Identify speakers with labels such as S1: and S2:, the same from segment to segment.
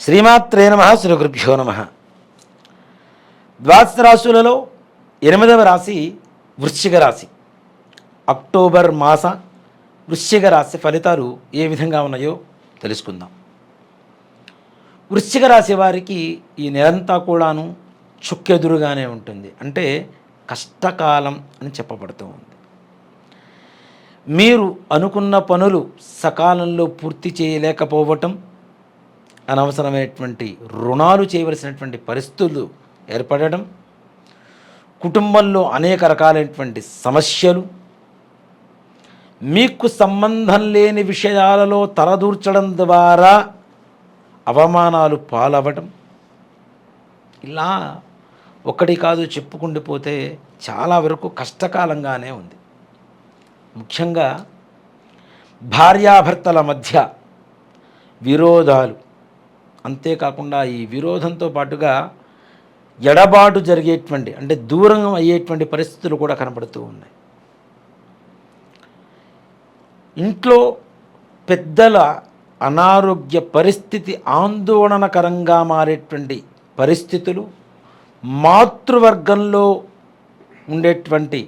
S1: శ్రీమాత్రే నమః శ్రీగురుభ్యో నమః. ద్వాదశ రాశులలో 8వ రాశి వృశ్చిక రాశి. అక్టోబర్ మాస వృశ్చిక రాశి ఫలితాలు ఏ విధంగా ఉన్నాయో తెలుసుకుందాం. వృశ్చిక రాశి వారికి ఈ నెలంతా కూడాను చుక్కెదురుగానే ఉంటుంది. అంటే కష్టకాలం అని చెప్పబడుతూ ఉంది. మీరు అనుకున్న పనులు సకాలంలో పూర్తి చేయలేకపోవటం, అనవసరమైనటువంటి రుణాలు చేయవలసినటువంటి పరిస్థితులు ఏర్పడడం, కుటుంబంలో అనేక రకాలైనటువంటి సమస్యలు, మీకు సంబంధం లేని విషయాలలో తలదూర్చడం ద్వారా అవమానాలు పాలవ్వడం, ఇలా ఒకటి కాదు చెప్పుకుంటూ పోతే చాలా వరకు కష్టకాలంగానే ఉంది. ముఖ్యంగా భార్యాభర్తల మధ్య విరోధాలు, అంతేకాకుండా ఈ విరోధంతో పాటుగా ఎడబాటు జరిగేటువంటి అంటే దూరం అయ్యేటువంటి పరిస్థితులు కూడా కనబడుతూ ఉన్నాయి. ఇంట్లో పెద్దల అనారోగ్య పరిస్థితి ఆందోళనకరంగా మారేటువంటి పరిస్థితులు, మాతృవర్గంలో ఉండేటువంటి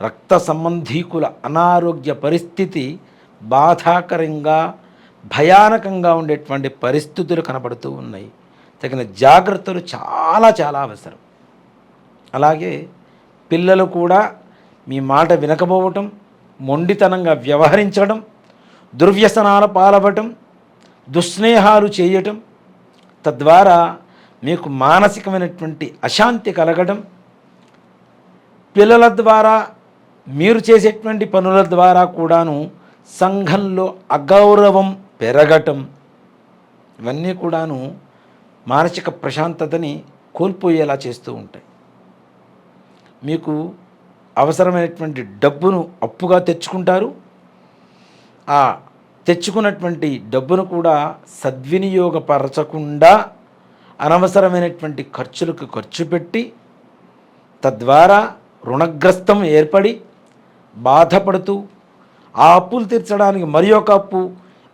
S1: రక్త సంబంధీకుల అనారోగ్య పరిస్థితి బాధాకరంగా భయానకంగా ఉండేటువంటి పరిస్థితులు కనబడుతూ ఉన్నాయి. తగిన జాగ్రత్తలు చాలా చాలా అవసరం. అలాగే పిల్లలు కూడా మీ మాట వినకపోవటం, మొండితనంగా వ్యవహరించడం, దుర్వ్యసనాల పాలవ్వటం, దుస్నేహాలు చేయటం, తద్వారా మీకు మానసికమైనటువంటి అశాంతి కలగడం, పిల్లల ద్వారా మీరు చేసేటువంటి పనుల ద్వారా కూడాను సంఘంలో అగౌరవం పెరగటం, ఇవన్నీ కూడాను మానసిక ప్రశాంతతని కోల్పోయేలా చేస్తూ ఉంటాయి. మీకు అవసరమైనటువంటి డబ్బును అప్పుగా తెచ్చుకుంటారు. ఆ తెచ్చుకున్నటువంటి డబ్బును కూడా సద్వినియోగపరచకుండా అనవసరమైనటువంటి ఖర్చులకు ఖర్చు పెట్టి, తద్వారా రుణగ్రస్తం ఏర్పడి బాధపడుతూ, ఆ అప్పులు తీర్చడానికి మరి ఒక అప్పు,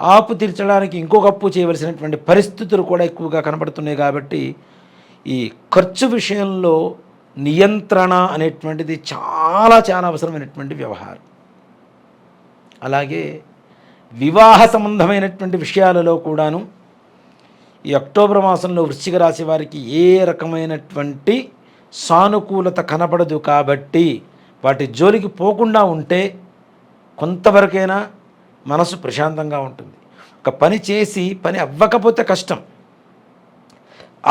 S1: ఆ అప్పు తీర్చడానికి ఇంకొక అప్పు చేయవలసినటువంటి పరిస్థితులు కూడా ఎక్కువగా కనబడుతున్నాయి. కాబట్టి ఈ ఖర్చు విషయంలో నియంత్రణ అనేటువంటిది చాలా చాలా అవసరమైనటువంటి వ్యవహారం. అలాగే వివాహ సంబంధమైనటువంటి విషయాలలో కూడాను ఈ అక్టోబర్ మాసంలో వృశ్చిక రాశి వారికి ఏ రకమైనటువంటి సానుకూలత కనబడదు. కాబట్టి వాటి జోలికి పోకుండా ఉంటే కొంతవరకైనా మనసు ప్రశాంతంగా ఉంటుంది. ఒక పని చేసి పని అవ్వకపోతే కష్టం,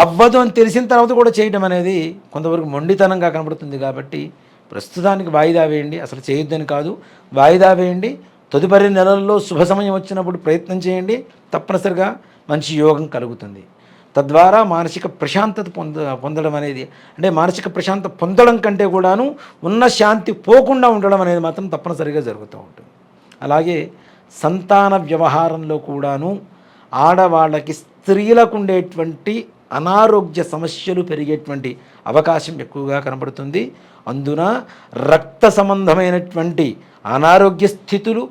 S1: అవ్వదు అని తెలిసిన తర్వాత కూడా చేయడం అనేది కొంతవరకు మొండితనంగా కనబడుతుంది. కాబట్టి ప్రస్తుతానికి వాయిదా వేయండి. అసలు చేయొద్దని కాదు, వాయిదా వేయండి. తదుపరి నెలల్లో శుభ సమయం వచ్చినప్పుడు ప్రయత్నం చేయండి. తప్పనిసరిగా మంచి యోగం కలుగుతుంది. తద్వారా మానసిక ప్రశాంతత పొందడం అనేది, అంటే మానసిక ప్రశాంతత పొందడం కంటే కూడాను ఉన్న శాంతి పోకుండా ఉండడం అనేది మాత్రం తప్పనిసరిగా జరుగుతూ ఉంటుంది. అలాగే సంతాన వ్యవహారంలో కూడాను ఆడవాళ్ళకి స్త్రీలకు ఉండేటువంటి అనారోగ్య సమస్యలు పెరిగేటువంటి అవకాశం ఎక్కువగా కనబడుతుంది. అందున రక్త సంబంధమైనటువంటి అనారోగ్య స్థితులు,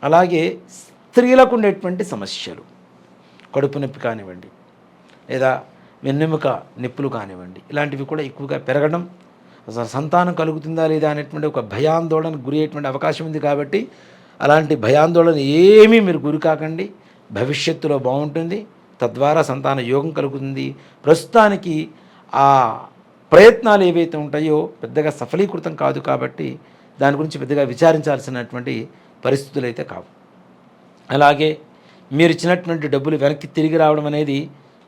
S1: అలాగే స్త్రీలకు ఉండేటువంటి సమస్యలు, కడుపు నొప్పి కానివ్వండి, లేదా వెన్నెముక నొప్పులు కానివ్వండి, ఇలాంటివి కూడా ఎక్కువగా పెరగడం, అసలు సంతానం కలుగుతుందా లేదా అనేటువంటి ఒక భయాందోళనకు గురి అయ్యేటువంటి అవకాశం ఉంది. కాబట్టి అలాంటి భయాందోళన ఏమీ మీరు గురి కాకండి. భవిష్యత్తులో బాగుంటుంది. తద్వారా సంతాన యోగం కలుగుతుంది. ప్రస్తుతానికి ఆ ప్రయత్నాలు ఏవైతే ఉంటాయో పెద్దగా సఫలీకృతం కాదు. కాబట్టి దాని గురించి పెద్దగా విచారించాల్సినటువంటి పరిస్థితులు అయితే కావు. అలాగే మీరు ఇచ్చినటువంటి డబ్బులు వెనక్కి తిరిగి రావడం అనేది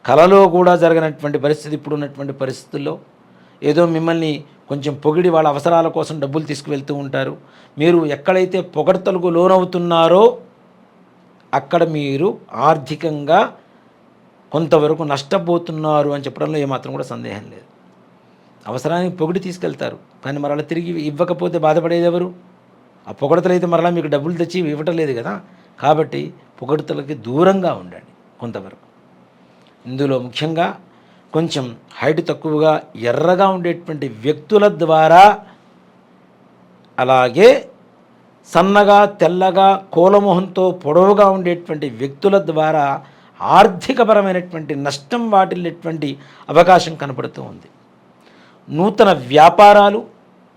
S1: కలలో కూడా జరగనటువంటి పరిస్థితి. ఇప్పుడు ఉన్నటువంటి పరిస్థితుల్లో ఏదో మిమ్మల్ని కొంచెం పొగిడి వాళ్ళ అవసరాల కోసం డబ్బులు తీసుకువెళ్తూ ఉంటారు. మీరు ఎక్కడైతే పొగడ్తలకు లోనవుతున్నారో అక్కడ మీరు ఆర్థికంగా కొంతవరకు నష్టపోతున్నారు అని చెప్పడంలో ఏమాత్రం కూడా సందేహం లేదు. అవసరానికి పొగిడి తీసుకెళ్తారు, కానీ మరలా తిరిగి ఇవ్వకపోతే బాధపడేది ఎవరు? ఆ పొగడతలు అయితే మరలా మీకు డబ్బులు తెచ్చి ఇవ్వటం లేదు కదా. కాబట్టి పొగడ్తలకి దూరంగా ఉండండి కొంతవరకు. ఇందులో ముఖ్యంగా కొంచెం హైట్ తక్కువగా ఎర్రగా ఉండేటువంటి వ్యక్తుల ద్వారా, అలాగే సన్నగా తెల్లగా కోలమొహంతో పొడవుగా ఉండేటువంటి వ్యక్తుల ద్వారా ఆర్థికపరమైనటువంటి నష్టం వాటిల్లేటువంటి అవకాశం కనపడుతూ ఉంది. నూతన వ్యాపారాలు,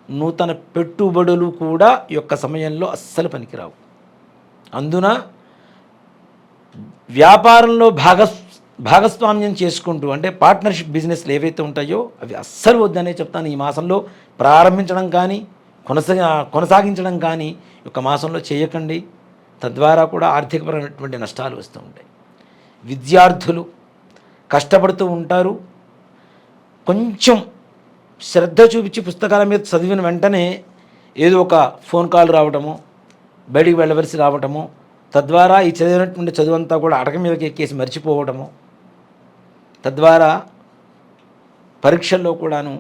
S1: నూతన పెట్టుబడులు కూడా ఈ యొక్క సమయంలో అస్సలు పనికిరావు. అందున వ్యాపారంలో భాగస్వామ్యం చేసుకుంటూ, అంటే పార్ట్నర్షిప్ బిజినెస్లు ఏవైతే ఉంటాయో అవి అస్సలు వద్దనే చెప్తాను. ఈ మాసంలో ప్రారంభించడం కానీ కొనసాగించడం కానీ ఈ యొక్క మాసంలో చేయకండి. తద్వారా కూడా ఆర్థికపరమైనటువంటి నష్టాలు వస్తూ ఉంటాయి. విద్యార్థులు కష్టపడుతూ ఉంటారు. కొంచెం శ్రద్ధ చూపించి పుస్తకాల మీద చదివిన వెంటనే ఏదో ఒక ఫోన్ కాల్ రావటము, బయటికి వెళ్ళవలసి రావటము, తద్వారా ఈ చదివినటువంటి చదువంతా కూడా అటక మీదకి ఎక్కేసి మర్చిపోవటము, తద్వారా పరీక్షల్లో కూడాను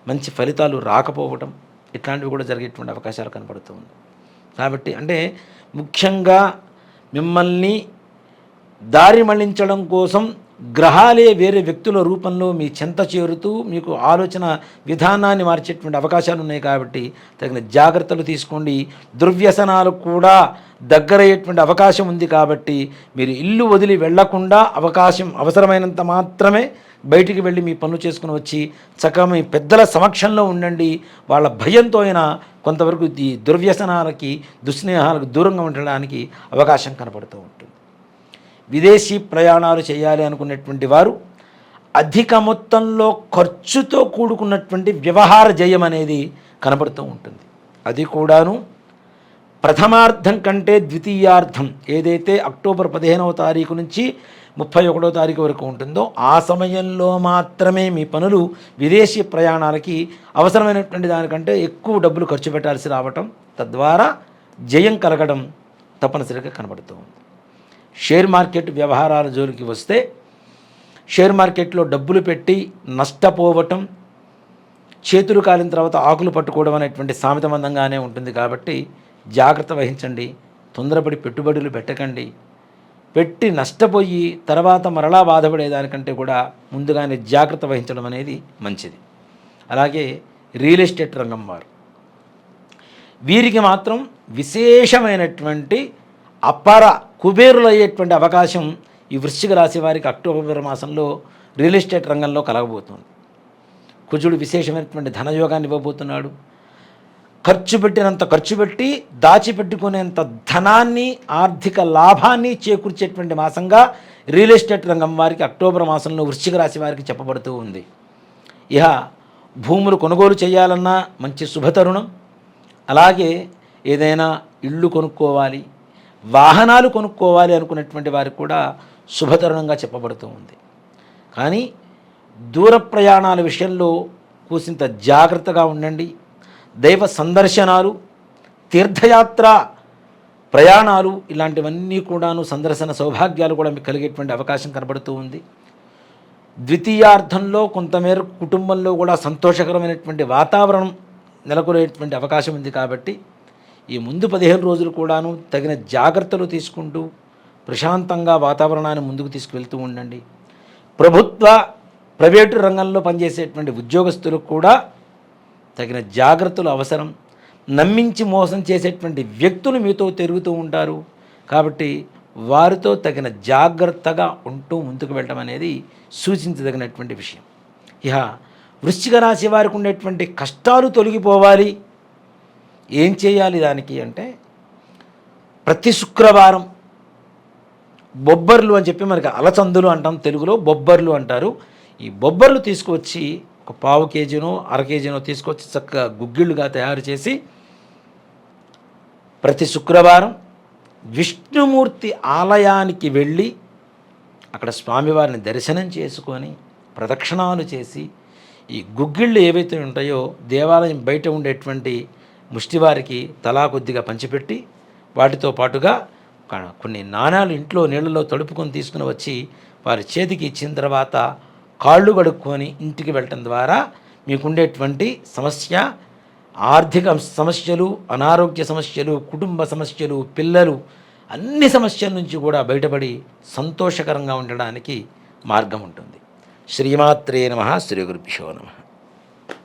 S1: మంచి ఫలితాలు రాకపోవటం, ఇట్లాంటివి కూడా జరిగేటువంటి అవకాశాలు కనపడుతూ ఉంది. కాబట్టి అంటే ముఖ్యంగా మిమ్మల్ని దారి మళ్లించడం కోసం గ్రహాలే వేరే వ్యక్తుల రూపంలో మీ చెంత చేరుతూ మీకు ఆలోచన విధానాన్ని మార్చేటువంటి అవకాశాలు ఉన్నాయి. కాబట్టి తగిన జాగ్రత్తలు తీసుకోండి. దుర్వ్యసనాలు కూడా దగ్గరయ్యేటువంటి అవకాశం ఉంది. కాబట్టి మీరు ఇల్లు వదిలి వెళ్లకుండా అవసరమైనంత మాత్రమే బయటికి వెళ్ళి మీ పనులు చేసుకుని వచ్చి చక్కగా మీ పెద్దల సమక్షంలో ఉండండి. వాళ్ళ భయంతో అయినా కొంతవరకు ఈ దుర్వ్యసనాలకి, దుస్నేహాలకు దూరంగా ఉండడానికి అవకాశం కనపడుతూ ఉంటుంది. విదేశీ ప్రయాణాలు చేయాలి అనుకున్నటువంటి వారు అధిక మొత్తంలో ఖర్చుతో కూడుకున్నటువంటి వ్యవహార జయం అనేది కనబడుతూ ఉంటుంది. అది కూడాను ప్రథమార్థం కంటే ద్వితీయార్థం ఏదైతే అక్టోబర్ 15వ తారీఖు నుంచి 31వ తారీఖు వరకు ఉంటుందో ఆ సమయంలో మాత్రమే మీ పనులు విదేశీ ప్రయాణాలకి అవసరమైనటువంటి దానికంటే ఎక్కువ డబ్బులు ఖర్చు పెట్టాల్సి రావటం, తద్వారా జయం కలగడం తప్పనిసరిగా కనబడుతూ ఉంది. షేర్ మార్కెట్ వ్యవహారాల జోలికి వస్తే షేర్ మార్కెట్లో డబ్బులు పెట్టి నష్టపోవటం, చేతులు కాలిన తర్వాత ఆకులు పట్టుకోవడం అనేటువంటి సామెతమందంగానే ఉంటుంది. కాబట్టి జాగ్రత్త వహించండి. తొందరపడి పెట్టుబడులు పెట్టకండి. పెట్టి నష్టపోయి తర్వాత మరలా బాధపడేదానికంటే కూడా ముందుగానే జాగ్రత్త వహించడం అనేది మంచిది. అలాగే రియల్ ఎస్టేట్ రంగం వారు, వీరికి మాత్రం విశేషమైనటువంటి అపార కుబేరులు అయ్యేటువంటి అవకాశం ఈ వృశ్చిక రాశి వారికి అక్టోబర్ మాసంలో రియల్ ఎస్టేట్ రంగంలో కలగబోతుంది. కుజుడు విశేషమైనటువంటి ధనయోగాన్ని ఇవ్వబోతున్నాడు. ఖర్చు పెట్టి దాచిపెట్టుకునేంత ధనాన్ని, ఆర్థిక లాభాన్ని చేకూర్చేటువంటి మాసంగా రియల్ ఎస్టేట్ రంగం వారికి అక్టోబర్ మాసంలో వృశ్చిక రాశి వారికి చెప్పబడుతూ ఉంది. ఇహ భూములు కొనుగోలు చేయాలన్నా మంచి శుభతరుణం. అలాగే ఏదైనా ఇళ్ళు కొనుక్కోవాలి, వాహనాలు కొనుక్కోవాలి అనుకున్నటువంటి వారికి కూడా శుభతరుణంగా చెప్పబడుతూ ఉంది. కానీ దూర ప్రయాణాల విషయంలో కూసింత జాగ్రత్తగా ఉండండి. దైవ సందర్శనాలు, తీర్థయాత్ర ప్రయాణాలు ఇలాంటివన్నీ కూడాను సందర్శన సౌభాగ్యాలు కూడా మీకు కలిగేటువంటి అవకాశం కనబడుతూ ఉంది. ద్వితీయార్థంలో కొంతమేర కుటుంబంలో కూడా సంతోషకరమైనటువంటి వాతావరణం నెలకొనేటువంటి అవకాశం ఉంది. కాబట్టి ఈ ముందు 15 రోజులు కూడాను తగిన జాగ్రత్తలు తీసుకుంటూ ప్రశాంతంగా వాతావరణాన్ని ముందుకు తీసుకువెళ్తూ ఉండండి. ప్రైవేటు రంగంలో పనిచేసేటువంటి ఉద్యోగస్తులకు కూడా తగిన జాగ్రత్తలు అవసరం. నమ్మించి మోసం చేసేటువంటి వ్యక్తులు మీతో తిరుగుతూ ఉంటారు. కాబట్టి వారితో తగిన జాగ్రత్తగా ఉంటూ ముందుకు వెళ్ళడం అనేది సూచించదగినటువంటి విషయం. ఇహ వృశ్చిక రాశి వారికి ఉండేటువంటి కష్టాలు తొలగిపోవాలి. ఏం చేయాలి దానికి అంటే, ప్రతి శుక్రవారం బొబ్బర్లు అని చెప్పి మనకి అలచందులు అంటాం, తెలుగులో బొబ్బర్లు అంటారు. ఈ బొబ్బర్లు తీసుకువచ్చి ఒక 1/4 కేజీనో 1/2 కేజీనో తీసుకొచ్చి చక్కగా గుగ్గిళ్ళుగా తయారు చేసి ప్రతి శుక్రవారం విష్ణుమూర్తి ఆలయానికి వెళ్ళి అక్కడ స్వామివారిని దర్శనం చేసుకొని ప్రదక్షిణాలు చేసి ఈ గుగ్గిళ్ళు ఏవైతే ఉంటాయో దేవాలయం బయట ఉండేటువంటి ముష్టివారికి తలా కొద్దిగా పంచిపెట్టి వాటితో పాటుగా కొన్ని నాణాలు ఇంట్లో నీళ్ళలో తడుపుకొని తీసుకుని వచ్చి వారి చేతికి ఇచ్చిన తర్వాత కాళ్ళు కడుక్కొని ఇంటికి వెళ్ళటం ద్వారా మీకుండేటువంటి సమస్య, ఆర్థిక సమస్యలు, అనారోగ్య సమస్యలు, కుటుంబ సమస్యలు, పిల్లలు, అన్ని సమస్యల నుంచి కూడా బయటపడి సంతోషకరంగా ఉండడానికి మార్గం ఉంటుంది. శ్రీమాత్రే నమః. శ్రీ గురుభ్యో నమః.